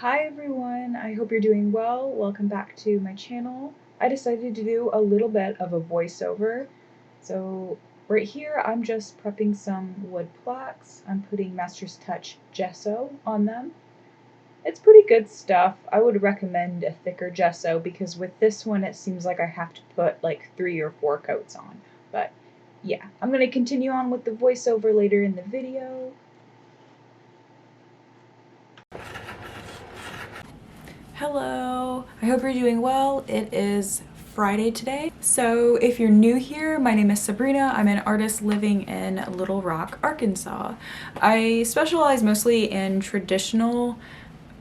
Hi everyone, I hope you're doing well. Welcome back to my channel. I decided to do a little bit of a voiceover. So right here I'm just prepping some wood plaques. I'm putting Master's Touch gesso on them. It's pretty good stuff. I would recommend a thicker gesso because with this one it seems like I have to put like 3 or 4 coats on. But yeah, I'm going to continue on with the voiceover later in the video. Hello, I hope you're doing well. It is Friday today. So if you're new here, my name is Sabrina. I'm an artist living in Little Rock, Arkansas. I specialize mostly in traditional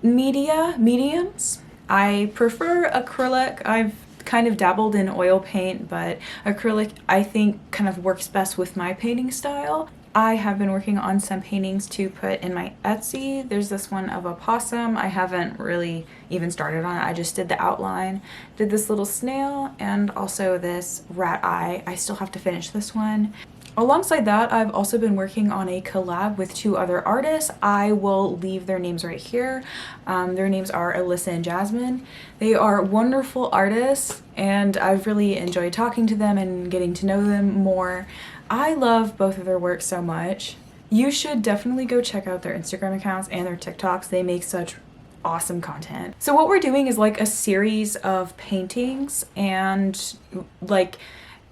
mediums. I prefer acrylic. I've kind of dabbled in oil paint, but acrylic I think kind of works best with my painting style. I have been working on some paintings to put in my Etsy. There's this one of a possum. I haven't really even started on it. I just did the outline. Did this little snail and also this rat eye. I still have to finish this one. Alongside that, I've also been working on a collab with 2 other artists. I will leave their names right here. Their names are Alyssa and Jasmine. They are wonderful artists and I've really enjoyed talking to them and getting to know them more. I love both of their work so much. You should definitely go check out their Instagram accounts and their TikToks. They make such awesome content. So what we're doing is like a series of paintings and like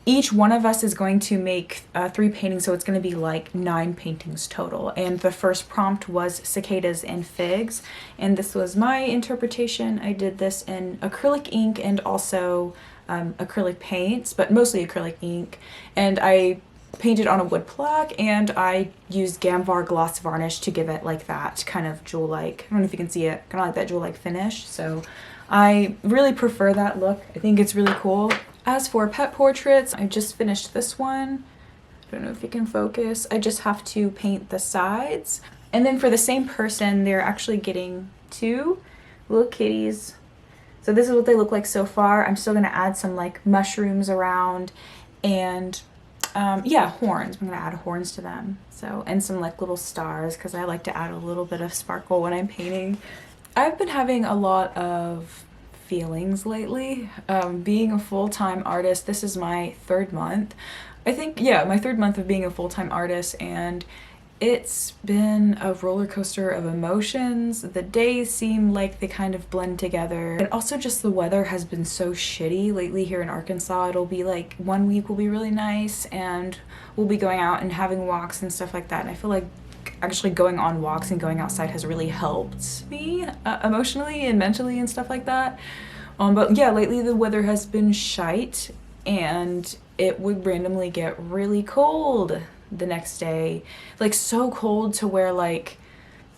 each one of us is going to make 3 paintings, so it's going to be like 9 paintings total. And the first prompt was cicadas and figs, and this was my interpretation. I did this in acrylic ink and also acrylic paints, but mostly acrylic ink. And I painted on a wood plaque and I used Gamvar gloss varnish to give it like that kind of jewel-like, I don't know if you can see it, kind of like that jewel-like finish. So I really prefer that look. I think it's really cool. As for pet portraits, I just finished this one. I don't know if you can focus. I just have to paint the sides. And then for the same person, they're actually getting 2 little kitties. So this is what they look like so far. I'm still gonna add some like mushrooms around and yeah, horns. I'm gonna add horns to them. So, and some like little stars because I like to add a little bit of sparkle when I'm painting. I've been having a lot of feelings lately. Being a full-time artist, this is my 3rd month. I think, yeah, my 3rd month of being a full-time artist, and it's been a roller coaster of emotions. The days seem like they kind of blend together. And also just the weather has been so shitty lately here in Arkansas. It'll be like one week will be really nice and we'll be going out and having walks and stuff like that. And I feel like actually going on walks and going outside has really helped me emotionally and mentally and stuff like that. But yeah, lately the weather has been shite and it would randomly get really cold the next day. Like so cold to where like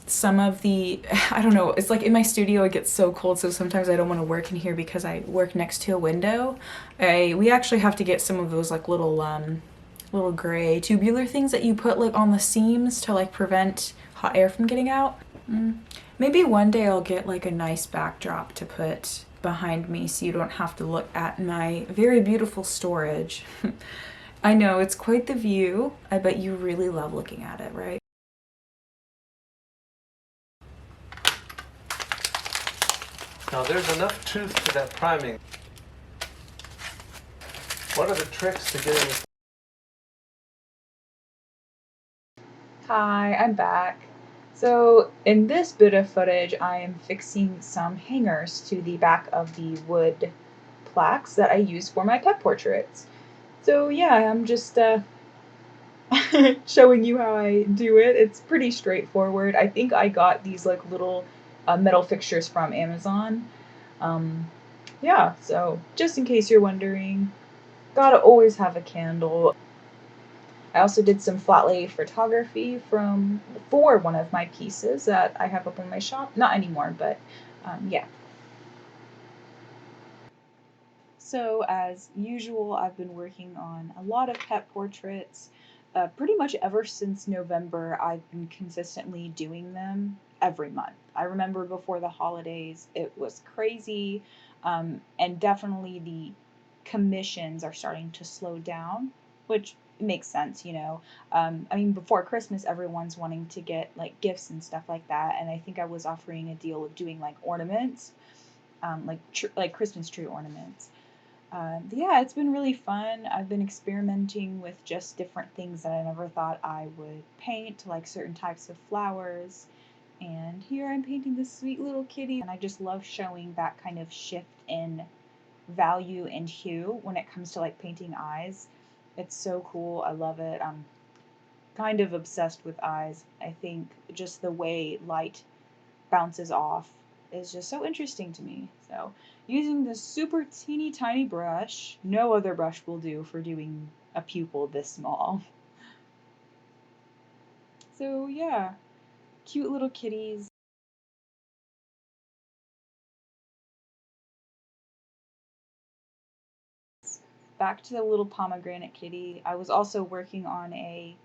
some of the, I don't know, it's like in my studio it gets so cold so sometimes I don't want to work in here because I work next to a window. We actually have to get some of those like little gray tubular things that you put like on the seams to like prevent hot air from getting out. Maybe one day I'll get like a nice backdrop to put behind me so you don't have to look at my very beautiful storage. I know, it's quite the view. I bet you really love looking at it, right? Now there's enough tooth to that priming. What are the tricks to getting it? Hi, I'm back. So in this bit of footage, I am fixing some hangers to the back of the wood plaques that I use for my pet portraits. So yeah, I'm just showing you how I do it. It's pretty straightforward. I think I got these like little metal fixtures from Amazon. Yeah, so just in case you're wondering, gotta always have a candle. I also did some flat lay photography for one of my pieces that I have up in my shop. Not anymore, but yeah. So as usual, I've been working on a lot of pet portraits. Pretty much ever since November, I've been consistently doing them every month. I remember before the holidays, it was crazy, and definitely the commissions are starting to slow down, which it makes sense, you know. I mean, before Christmas, everyone's wanting to get like gifts and stuff like that, and I think I was offering a deal of doing like ornaments, like Christmas tree ornaments. But yeah, it's been really fun. I've been experimenting with just different things that I never thought I would paint, like certain types of flowers. And here I'm painting this sweet little kitty, and I just love showing that kind of shift in value and hue when it comes to like painting eyes. It's so cool. I love it. I'm kind of obsessed with eyes. I think just the way light bounces off is just so interesting to me. So, using this super teeny tiny brush, no other brush will do for doing a pupil this small. So, yeah, cute little kitties. Back to the little pomegranate kitty. I was also working on a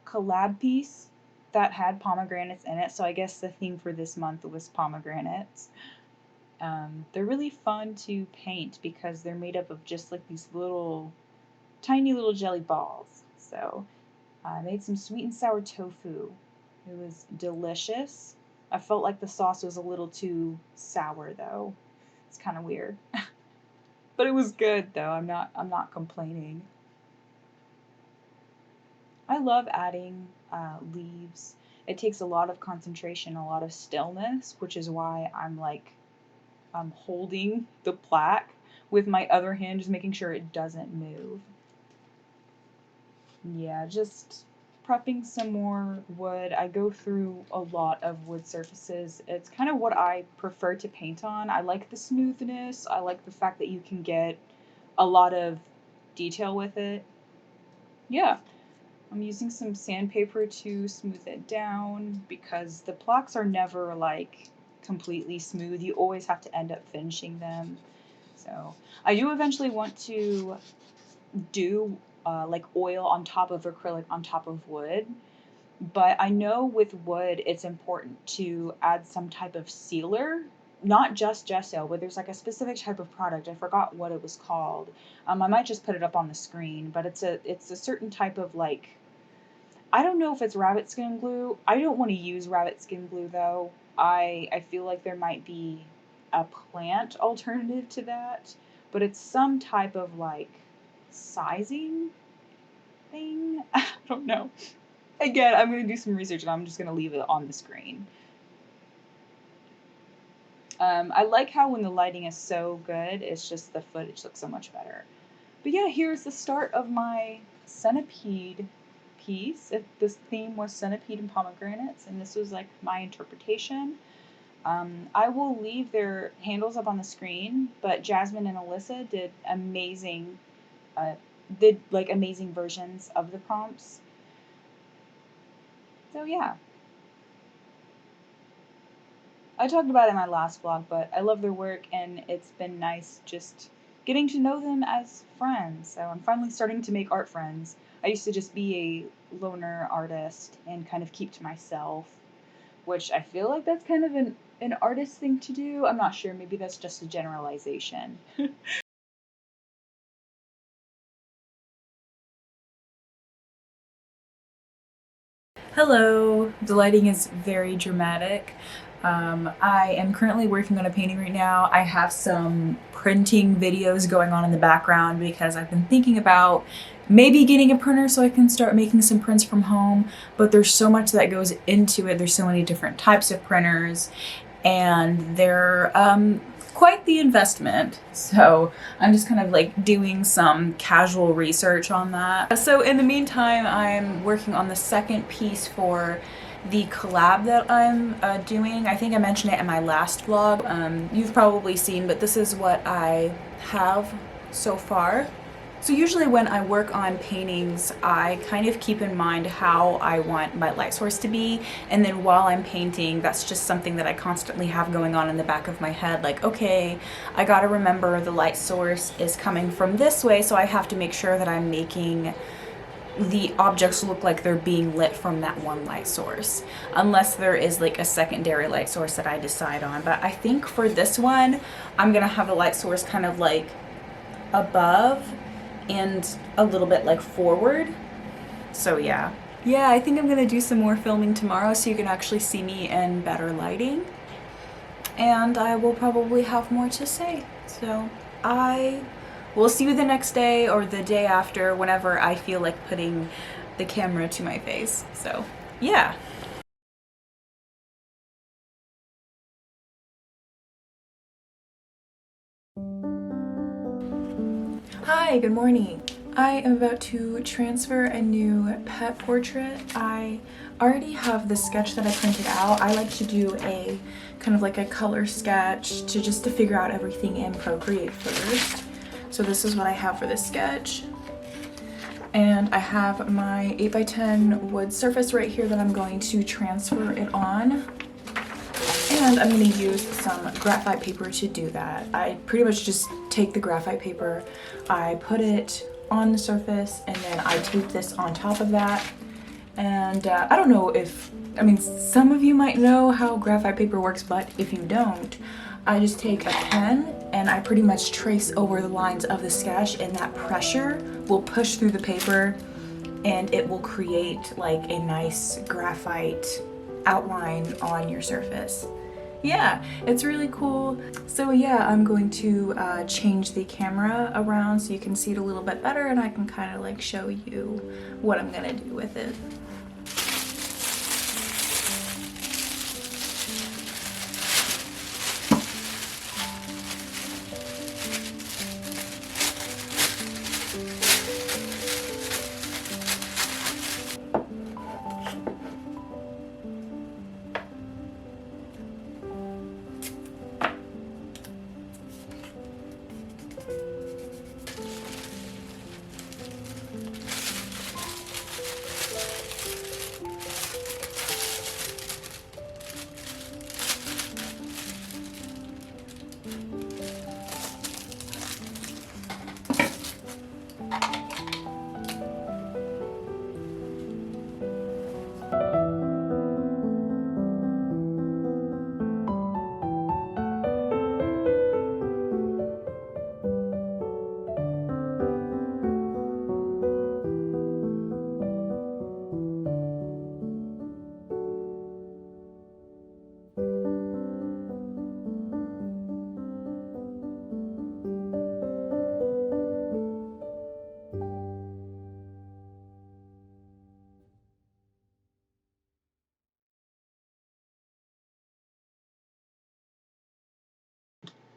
collab piece that had pomegranates in it, so I guess the theme for this month was pomegranates. They're really fun to paint because they're made up of just like these little, tiny little jelly balls. So I made some sweet and sour tofu. It was delicious. I felt like the sauce was a little too sour though. It's kind of weird. But it was good though. I'm not complaining. I love adding leaves. It takes a lot of concentration, a lot of stillness, which is why I'm holding the plaque with my other hand, just making sure it doesn't move. Yeah, just prepping some more wood. I go through a lot of wood surfaces. It's kind of what I prefer to paint on. I like the smoothness. I like the fact that you can get a lot of detail with it. Yeah, I'm using some sandpaper to smooth it down because the plaques are never like completely smooth. You always have to end up finishing them. So I do eventually want to do like oil on top of acrylic on top of wood. But I know with wood, it's important to add some type of sealer, not just gesso, but there's like a specific type of product. I forgot what it was called. I might just put it up on the screen, but it's a certain type of like, I don't know if it's rabbit skin glue. I don't want to use rabbit skin glue though. I feel like there might be a plant alternative to that, but it's some type of like sizing thing. I don't know. Again, I'm going to do some research and I'm just going to leave it on the screen. I like how when the lighting is so good, it's just the footage looks so much better. But yeah, here's the start of my centipede piece. This theme was centipede and pomegranates, and this was like my interpretation. I will leave their handles up on the screen, but Jasmine and Alyssa uh, did like amazing versions of the prompts. So yeah. I talked about it in my last vlog, but I love their work and it's been nice just getting to know them as friends. So I'm finally starting to make art friends. I used to just be a loner artist and kind of keep to myself, which I feel like that's kind of an artist thing to do. I'm not sure, maybe that's just a generalization. Hello, the lighting is very dramatic. I am currently working on a painting right now. I have some printing videos going on in the background because I've been thinking about maybe getting a printer so I can start making some prints from home, but there's so much that goes into it. There's so many different types of printers and they're quite the investment. So I'm just kind of like doing some casual research on that. So in the meantime, I'm working on the second piece for the collab that I'm doing. I think I mentioned it in my last vlog. You've probably seen, but this is what I have so far. So usually when I work on paintings, I kind of keep in mind how I want my light source to be, and then while I'm painting, that's just something that I constantly have going on in the back of my head, like, okay, I gotta remember the light source is coming from this way, so I have to make sure that I'm making the objects look like they're being lit from that one light source, unless there is like a secondary light source that I decide on. But I think for this one, I'm gonna have the light source kind of like above and a little bit like forward, So yeah. Yeah, I think I'm gonna do some more filming tomorrow so you can actually see me in better lighting. And I will probably have more to say. So I will see you the next day or the day after whenever I feel like putting the camera to my face. So yeah. Hi, good morning. I am about to transfer a new pet portrait. I already have the sketch that I printed out. I like to do a kind of like a color sketch to figure out everything in Procreate first. So this is what I have for this sketch. And I have my 8x10 wood surface right here that I'm going to transfer it on. And I'm going to use some graphite paper to do that. I pretty much just take the graphite paper, I put it on the surface, and then I tape this on top of that. And I don't know if, I mean, some of you might know how graphite paper works, but if you don't, I just take a pen and I pretty much trace over the lines of the sketch, and that pressure will push through the paper and it will create like a nice graphite outline on your surface. Yeah, it's really cool. So yeah, I'm going to change the camera around so you can see it a little bit better, and I can kind of like show you what I'm gonna do with it.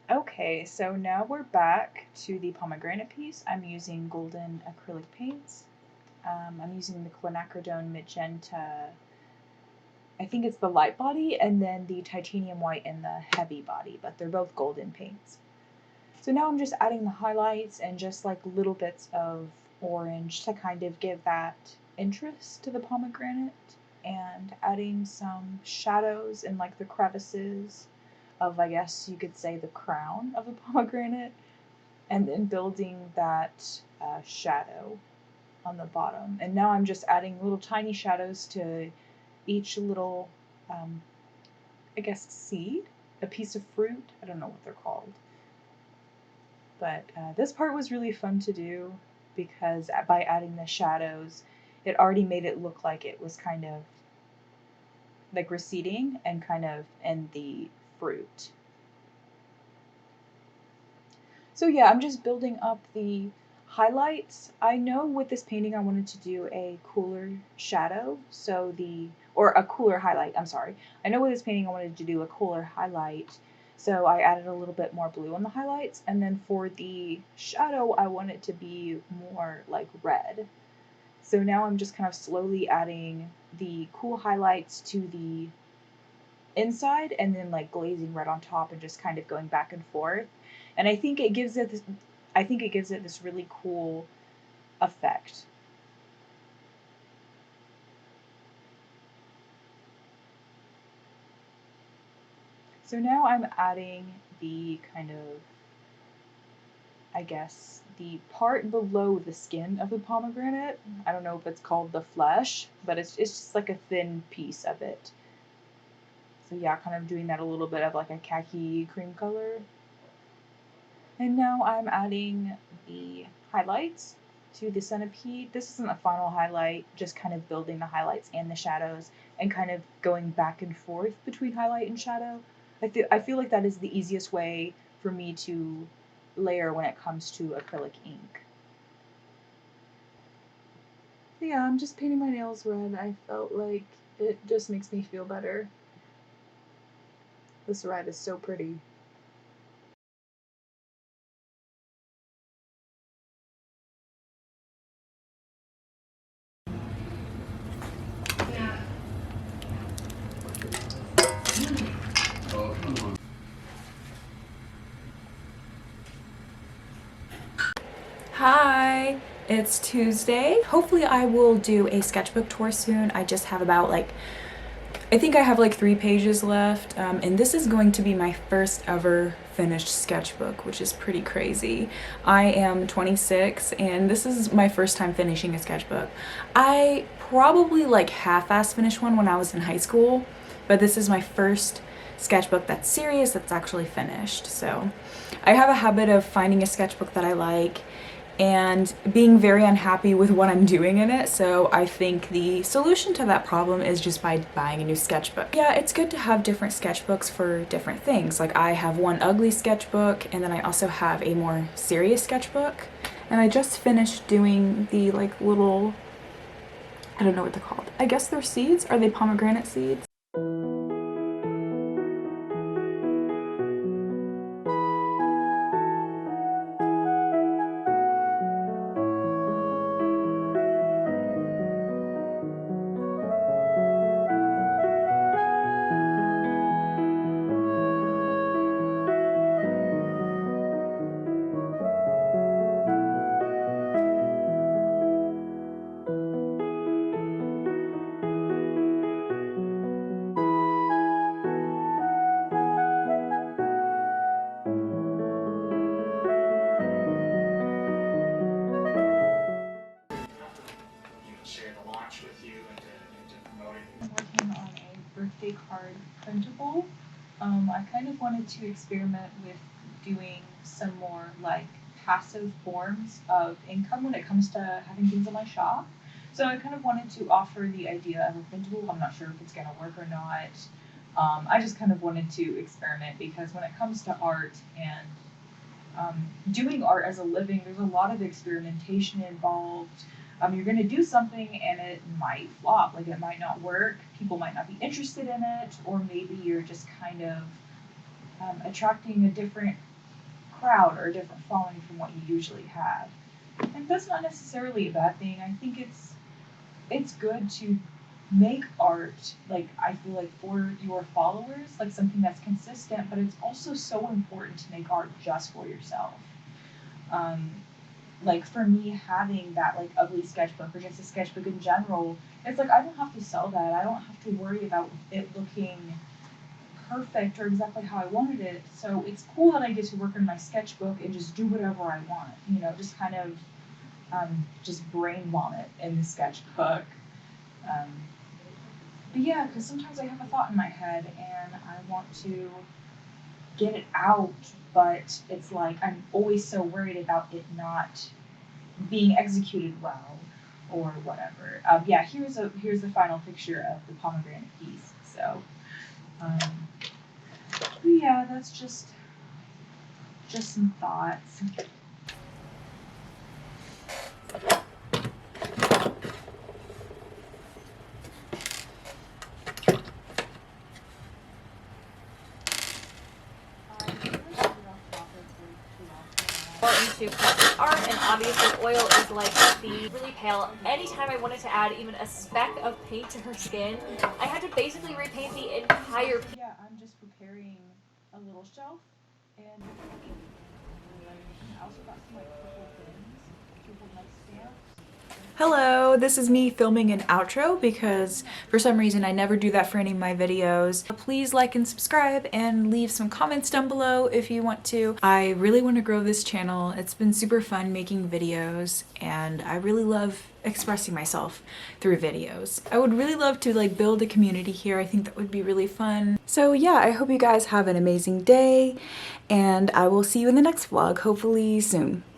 Okay, so now we're back to the pomegranate piece. I'm using golden acrylic paints. I'm using the quinacridone magenta, I think it's the light body, and then the titanium white in the heavy body, but they're both golden paints. So now I'm just adding the highlights and just like little bits of orange to kind of give that interest to the pomegranate, and adding some shadows in like the crevices of, I guess you could say, the crown of the pomegranate, and then building that shadow on the bottom. And now I'm just adding little tiny shadows to each little, I guess, seed, a piece of fruit. I don't know what they're called. But this part was really fun to do because by adding the shadows, it already made it look like it was kind of like receding and kind of in the fruit. So yeah, I'm just building up the highlights. I know with this painting I wanted to do a cooler shadow, or a cooler highlight, I'm sorry. I know with this painting I wanted to do a cooler highlight, so I added a little bit more blue on the highlights, and then for the shadow I want it to be more like red. So now I'm just kind of slowly adding the cool highlights to the inside and then like glazing red on top and just kind of going back and forth. And I think it gives it this really cool effect. So now I'm adding the kind of, I guess, the part below the skin of the pomegranate. I don't know if it's called the flesh, but it's just like a thin piece of it. So yeah, kind of doing that a little bit of like a khaki cream color. And now I'm adding the highlights to the centipede. This isn't a final highlight, just kind of building the highlights and the shadows and kind of going back and forth between highlight and shadow. I feel like that is the easiest way for me to layer when it comes to acrylic ink. Yeah, I'm just painting my nails red. I felt like it just makes me feel better. This red is so pretty. Hi, it's Tuesday. Hopefully I will do a sketchbook tour soon. I just have about I think I have 3 pages left, and this is going to be my first ever finished sketchbook, which is pretty crazy. I am 26 and this is my first time finishing a sketchbook. I probably half-assed finished one when I was in high school, but this is my first sketchbook that's serious, that's actually finished. So I have a habit of finding a sketchbook that I like and being very unhappy with what I'm doing in it, so I think the solution to that problem is just by buying a new sketchbook. Yeah, it's good to have different sketchbooks for different things. I have one ugly sketchbook, and then I also have a more serious sketchbook, and I just finished doing the little, I don't know what they're called. I guess they're seeds? Are they pomegranate seeds? I'm working on a birthday card printable. I kind of wanted to experiment with doing some more passive forms of income when it comes to having things in my shop. So I kind of wanted to offer the idea of a printable. I'm not sure if it's gonna work or not. I just kind of wanted to experiment because when it comes to art and doing art as a living, there's a lot of experimentation involved. You're going to do something and it might flop, it might not work, people might not be interested in it, or maybe you're just kind of attracting a different crowd or a different following from what you usually have. And that's not necessarily a bad thing. I think it's good to make art, I feel for your followers, something that's consistent, but it's also so important to make art just for yourself. For me, having that ugly sketchbook or just a sketchbook in general, it's I don't have to sell that. I don't have to worry about it looking perfect or exactly how I wanted it. So it's cool that I get to work on my sketchbook and just do whatever I want. Just kind of just brain vomit in the sketchbook. But yeah, because sometimes I have a thought in my head and I want to get it out, but it's I'm always so worried about it not being executed well or whatever. Yeah, here's the final picture of the pomegranate piece. So, but yeah, that's just some thoughts. Into plastic art, and obviously oil is the really pale. Anytime I wanted to add even a speck of paint to her skin, I had to basically repaint the entire piece. Yeah, I'm just preparing a little shelf and I also got some purple things, purple nice stamps. Hello, this is me filming an outro because for some reason I never do that for any of my videos. Please like and subscribe and leave some comments down below if you want to. I really want to grow this channel. It's been super fun making videos and I really love expressing myself through videos. I would really love to build a community here. I think that would be really fun. So yeah, I hope you guys have an amazing day and I will see you in the next vlog, hopefully soon.